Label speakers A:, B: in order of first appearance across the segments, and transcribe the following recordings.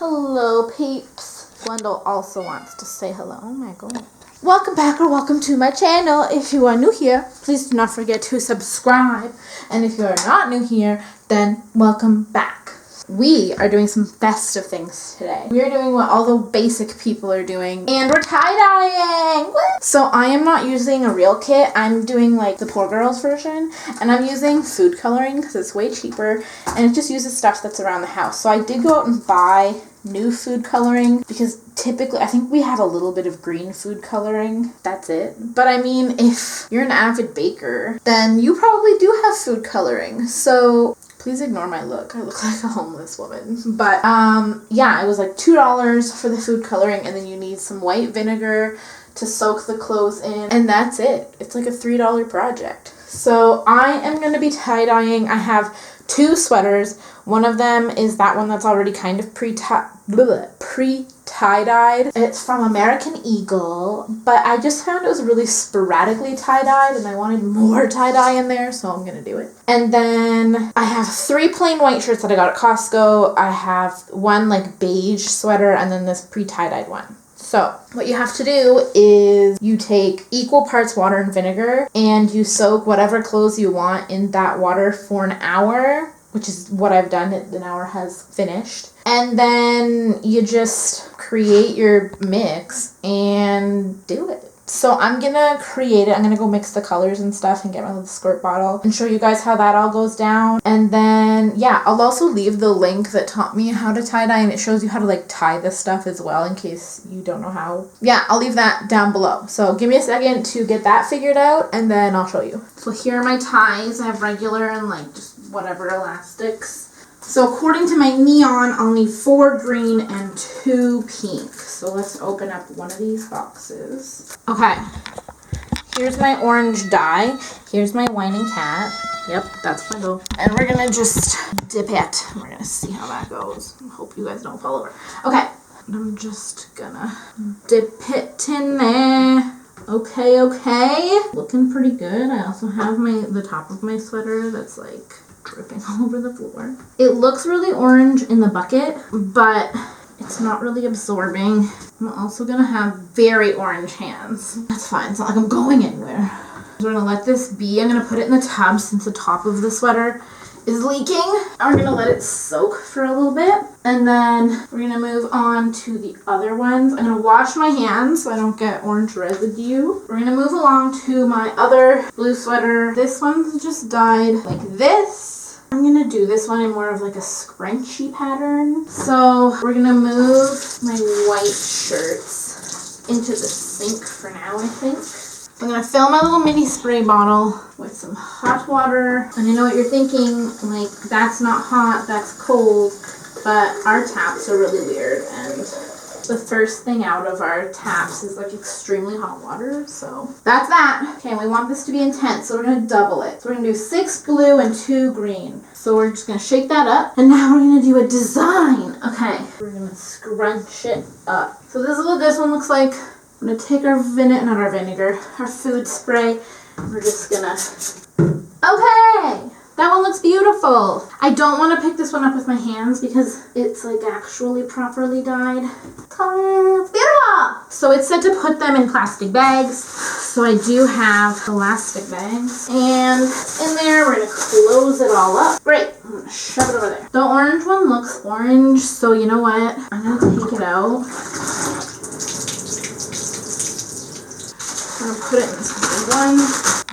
A: Hello, peeps. Glendale also wants to say hello. Oh my god. Welcome back or welcome to my channel. If you are new here, please do not forget to subscribe. And if you are not new here, then welcome back. We are doing some festive things today. We are doing what all the basic people are doing, and we're tie-dyeing! So I am not using a real kit. I'm doing like the poor girls version, and I'm using food coloring because it's way cheaper, and it just uses stuff that's around the house. So I did go out and buy new food coloring because typically I think we have a little bit of green food coloring. That's it. But I mean, if you're an avid baker, then you probably do have food coloring. So please ignore my look. I look like a homeless woman. But yeah, it was like $2 for the food coloring, and then you need some white vinegar to soak the clothes in, and that's it. It's like a $3 project. So I am going to be tie-dyeing. I have 2 sweaters. One of them is that one that's already kind of pre-tie-dyed. It's from American Eagle, but I just found it was really sporadically tie-dyed, and I wanted more tie-dye in there, so I'm gonna do it. And then I have 3 plain white shirts that I got at Costco. I have one like beige sweater, and then this pre-tie-dyed one. So what you have to do is you take equal parts water and vinegar, and you soak whatever clothes you want in that water for an hour, which is what I've done. An hour has finished. And then you just create your mix and do it. So I'm gonna create it. I'm gonna go mix the colors and stuff and get my little squirt bottle and show you guys how that all goes down. And then, yeah, I'll also leave the link that taught me how to tie-dye, and it shows you how to like tie this stuff as well in case you don't know how. Yeah, I'll leave that down below. So give me a second to get that figured out, and then I'll show you. So here are my ties. I have regular and like just whatever elastics. So according to my neon, I'll need 4 green and 2 pink. So let's open up one of these boxes. Okay, here's my orange dye. Here's my whining cat. Yep, that's my goal. And we're gonna just dip it. We're gonna see how that goes. I hope you guys don't fall over. Okay, I'm just gonna dip it in there. Okay. Looking pretty good. I also have the top of my sweater that's like dripping all over the floor. It looks really orange in the bucket, but it's not really absorbing. I'm also gonna have very orange hands. That's fine, it's not like I'm going anywhere. We're gonna let this be. I'm gonna put it in the tub since the top of the sweater is leaking. We're gonna let it soak for a little bit, and then we're gonna move on to the other ones. I'm gonna wash my hands so I don't get orange residue. We're gonna move along to my other blue sweater. This one's just dyed like this. I'm gonna do this one in more of like a scrunchy pattern. So we're gonna move my white shirts into the sink for now, I think. I'm gonna fill my little mini spray bottle with some hot water. And I know what you're thinking, like, that's not hot, that's cold, but our taps are really weird, and the first thing out of our taps is like extremely hot water, so that's that. Okay, we want this to be intense, so we're gonna double it. So we're gonna do 6 blue and 2 green. So we're just gonna shake that up, and now we're gonna do a design. Okay, we're gonna scrunch it up. So this is what this one looks like. I'm gonna take our our food spray. We're just gonna, okay! That one looks beautiful. I don't want to pick this one up with my hands because it's like actually properly dyed. It's beautiful! So it said to put them in plastic bags. So I do have elastic bags. And in there, we're gonna close it all up. Great, I'm gonna shove it over there. The orange one looks orange, so you know what? I'm gonna take it out. I'm gonna put it in this one.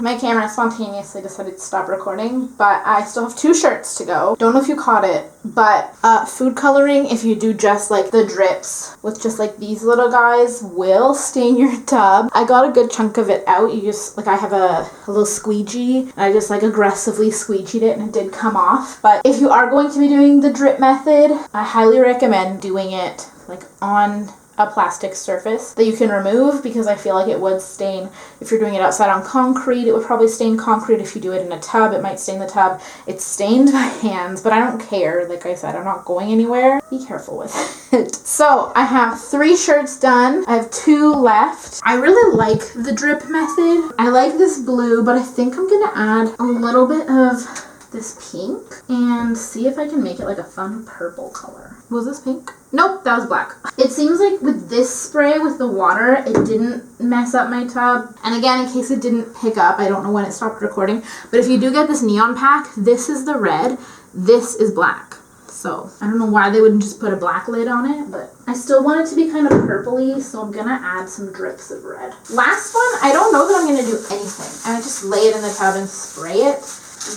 A: My camera spontaneously decided to stop recording, but I still have 2 shirts to go. Don't know if you caught it, but food coloring, if you do just like the drips with just like these little guys, will stain your tub. I got a good chunk of it out. You just, like, I have a little squeegee, and I just like aggressively squeegeed it, and it did come off. But if you are going to be doing the drip method, I highly recommend doing it like on a plastic surface that you can remove, because I feel like it would stain. If you're doing it outside on concrete, it would probably stain concrete. If you do it in a tub, it might stain the tub. It stained my hands, but I don't care. Like I said, I'm not going anywhere. Be careful with it. So I have 3 shirts done. I have 2 left. I really like the drip method. I like this blue, but I think I'm gonna add a little bit of this pink and see if I can make it like a fun purple color. Was this pink? Nope, that was black. It seems like with this spray, with the water, it didn't mess up my tub. And again, in case it didn't pick up, I don't know when it stopped recording, but if you do get this neon pack, this is the red, this is black. So I don't know why they wouldn't just put a black lid on it, but I still want it to be kind of purpley, so I'm gonna add some drips of red. Last one, I don't know that I'm gonna do anything. I just lay it in the tub and spray it.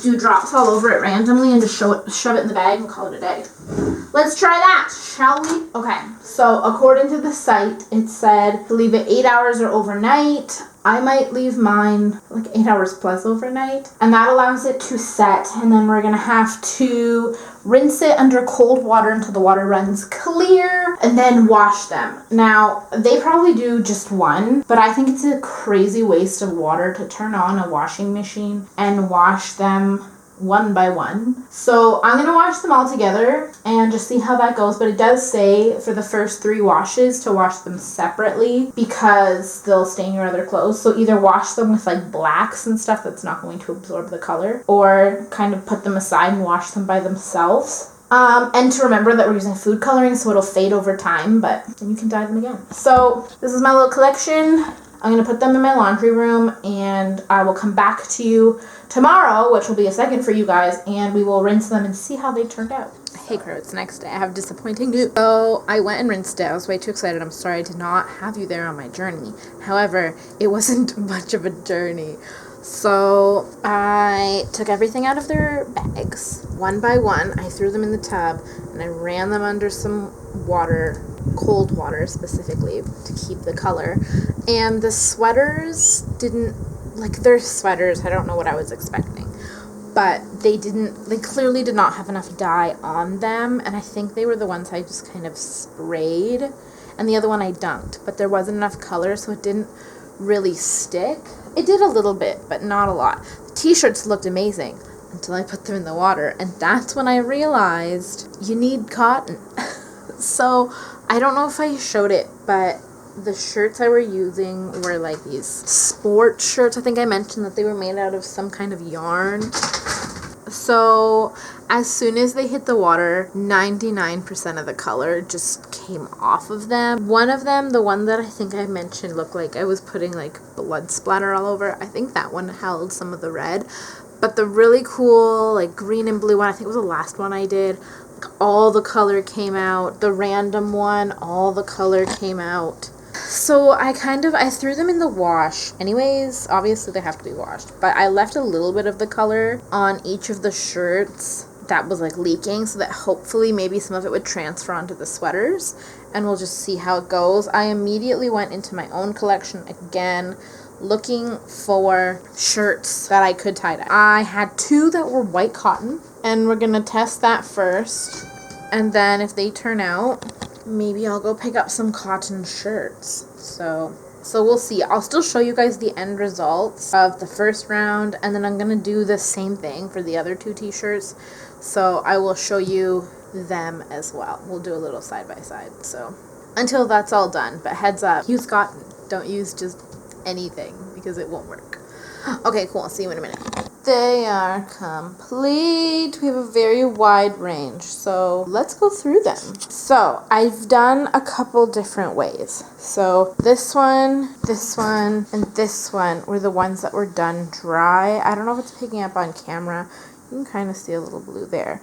A: Do drops all over it randomly and just shove it in the bag and call it a day. Let's try that, shall we? Okay, so according to the site, it said to leave it 8 hours or overnight. I might leave mine like 8 hours plus overnight, and that allows it to set, and then we're gonna have to rinse it under cold water until the water runs clear, and then wash them. Now, they probably do just one, but I think it's a crazy waste of water to turn on a washing machine and wash them one by one. So I'm gonna wash them all together and just see how that goes, but it does say for the first 3 washes to wash them separately because they'll stain your other clothes. So either wash them with like blacks and stuff that's not going to absorb the color, or kind of put them aside and wash them by themselves. And to remember that we're using food coloring, so it'll fade over time, but then you can dye them again. So this is my little collection. I'm going to put them in my laundry room, and I will come back to you tomorrow, which will be a second for you guys, and we will rinse them and see how they turned out. Hey Crow, it's next day. I have disappointing news. So I went and rinsed it. I was way too excited. I'm sorry I did not have you there on my journey. However, it wasn't much of a journey. So I took everything out of their bags one by one. I threw them in the tub and I ran them under some water, cold water specifically, to keep the color. And the sweaters didn't, like, they're sweaters. I don't know what I was expecting. But they clearly did not have enough dye on them. And I think they were the ones I just kind of sprayed. And the other one I dunked. But there wasn't enough color, so it didn't really stick. It did a little bit, but not a lot. The t-shirts looked amazing until I put them in the water. And that's when I realized you need cotton. So I don't know if I showed it, but the shirts I were using were like these sport shirts. I think I mentioned that they were made out of some kind of yarn. So as soon as they hit the water, 99% of the color just came off of them. One of them, the one that I think I mentioned, looked like I was putting like blood splatter all over. I think that one held some of the red. But the really cool like green and blue one, I think it was the last one I did, all the color came out. The random one, all the color came out. So I threw them in the wash. Anyways, obviously they have to be washed. But I left a little bit of the color on each of the shirts that was like leaking, so that hopefully maybe some of it would transfer onto the sweaters. And we'll just see how it goes. I immediately went into my own collection again, looking for shirts that I could tie-dye. I had 2 that were white cotton, and we're gonna test that first. And then if they turn out, maybe I'll go pick up some cotton shirts. So we'll see. I'll still show you guys the end results of the first round, and then I'm gonna do the same thing for the other 2 t-shirts. So I will show you them as well. We'll do a little side by side. So until that's all done, but heads up, use cotton. Don't use just anything because it won't work. Okay, cool. I'll see you in a minute. They are complete. We have a very wide range, so let's go through them. So I've done a couple different ways. So this one, and this one were the ones that were done dry. I don't know if it's picking up on camera. You can kind of see a little blue there,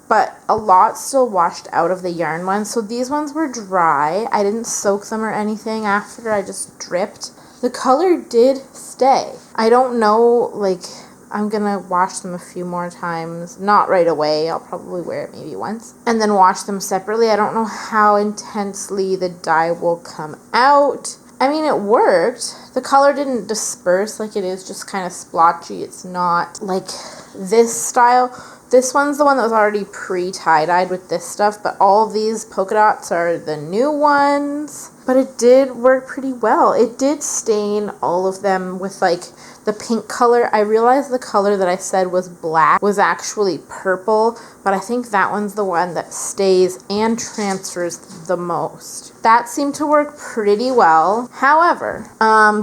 A: but a lot still washed out of the yarn ones. So these ones were dry. I didn't soak them or anything after. I just dripped. The color did stay. I don't know, like, I'm gonna wash them a few more times. Not right away. I'll probably wear it maybe once. And then wash them separately. I don't know how intensely the dye will come out. I mean, it worked. The color didn't disperse like it is just kind of splotchy. It's not like this style. This one's the one that was already pre-tie-dyed with this stuff, but all of these polka dots are the new ones. But it did work pretty well. It did stain all of them with like the pink color. I realized the color that I said was black was actually purple, but I think that one's the one that stays and transfers the most. That seemed to work pretty well. However,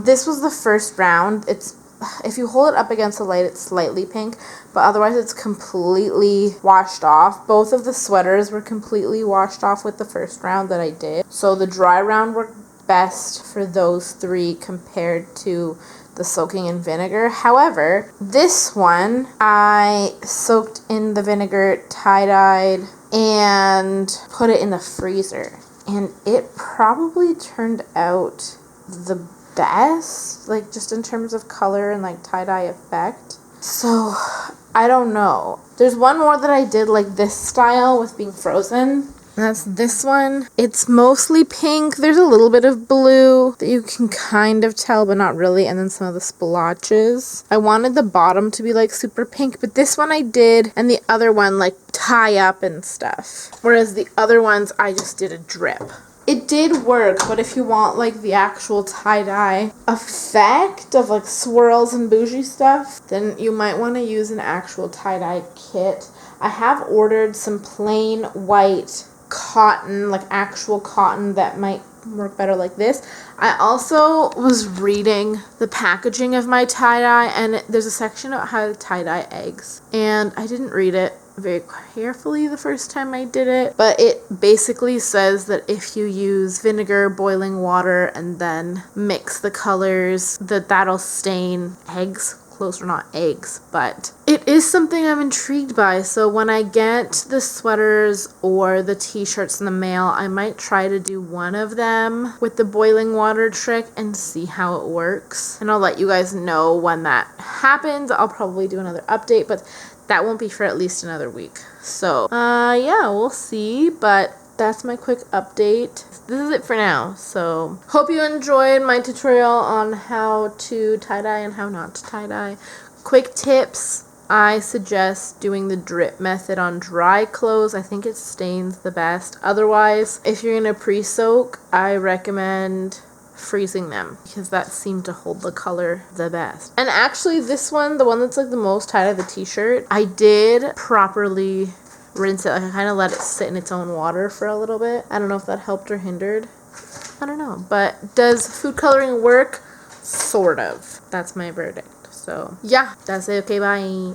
A: this was the first round. It's if you hold it up against the light, it's slightly pink, but otherwise it's completely washed off. Both of the sweaters were completely washed off with the first round that I did. So the dry round worked best for those three compared to the soaking in vinegar. However, this one I soaked in the vinegar, tie-dyed, and put it in the freezer. And it probably turned out the best, like just in terms of color and like tie-dye effect. So I don't know. There's one more that I did like this style with being frozen. And that's this one. It's mostly pink. There's a little bit of blue that you can kind of tell, but not really. And then some of the splotches. I wanted the bottom to be like super pink, but this one I did. And the other one like tie up and stuff. Whereas the other ones, I just did a drip. It did work, but if you want like the actual tie-dye effect of like swirls and bougie stuff, then you might want to use an actual tie-dye kit. I have ordered some plain white cotton, like actual cotton that might work better like this. I also was reading the packaging of my tie-dye, and there's a section about how to tie-dye eggs, and I didn't read it very carefully the first time I did it, but it basically says that if you use vinegar, boiling water, and then mix the colors, that'll stain eggs. Close or not eggs, but it is something I'm intrigued by. So when I get the sweaters or the t-shirts in the mail, I might try to do one of them with the boiling water trick and see how it works. And I'll let you guys know when that happens. I'll probably do another update, but that won't be for at least another week. So yeah, we'll see, but that's my quick update. This is it for now. So hope you enjoyed my tutorial on how to tie-dye and how not to tie-dye. Quick tips. I suggest doing the drip method on dry clothes. I think it stains the best. Otherwise, if you're going to pre-soak, I recommend freezing them because that seemed to hold the color the best. And actually this one, the one that's like the most tie-dye, the t-shirt, I did properly rinse it. Like I kind of let it sit in its own water for a little bit. I don't know if that helped or hindered. I don't know. But does food coloring work? Sort of. That's my verdict. So yeah, that's it. Okay, bye.